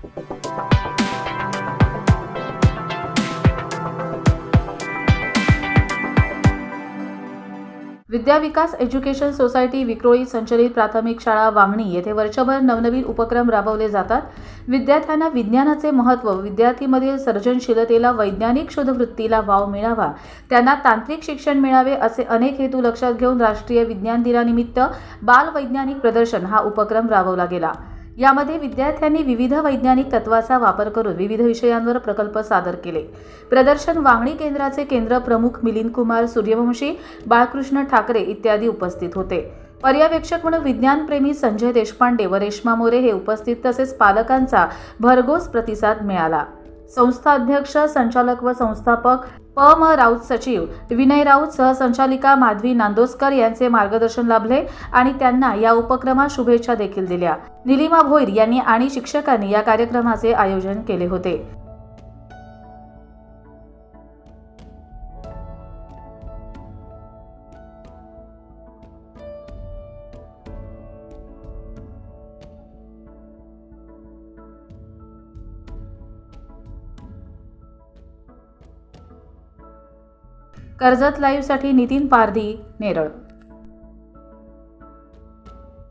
विद्या विकास education society Vikhroli संचलित प्राथमिक शाळा वांगणी येथे वर्षभर नवनवीन उपक्रम राबवले जातात। विद्यार्थ्यांना विज्ञानाचे महत्त्व, विद्यार्थीमधील सर्जनशीलतेला, वैज्ञानिक शोधवृत्तीला वाव मिळावा, त्यांना तांत्रिक शिक्षण मिळावे असे अनेक हेतू लक्षात घेऊन राष्ट्रीय विज्ञान दिनानिमित्त बाल वैज्ञानिक प्रदर्शन हा उपक्रम राबवला गेला। यामध्ये विद्यार्थ्यांनी विविध वैज्ञानिक तत्वाचा वापर करून विविध विषयांवर प्रकल्प सादर केले। प्रदर्शन वांगणी केंद्राचे केंद्र प्रमुख मिलिंद कुमार सूर्यवंशी, बाळकृष्ण ठाकरे इत्यादी उपस्थित होते। पर्यवेक्षक म्हणून विज्ञानप्रेमी संजय देशपांडे व रेश्मा मोरे हे उपस्थित, तसेच पालकांचा भरघोस प्रतिसाद मिळाला। संस्था अध्यक्ष, संचालक व संस्थापक म. राऊत, सचिव विनय राऊत, सहसंचालिका माधवी नांदोस्कर यांचे मार्गदर्शन लाभले आणि त्यांना या उपक्रमात शुभेच्छा देखील दिल्या। निलिमा भोईर यांनी आणि शिक्षकांनी या कार्यक्रमाचे आयोजन केले होते। कर्जत लाईव्हसाठी नितीन पारधी, नेरळ।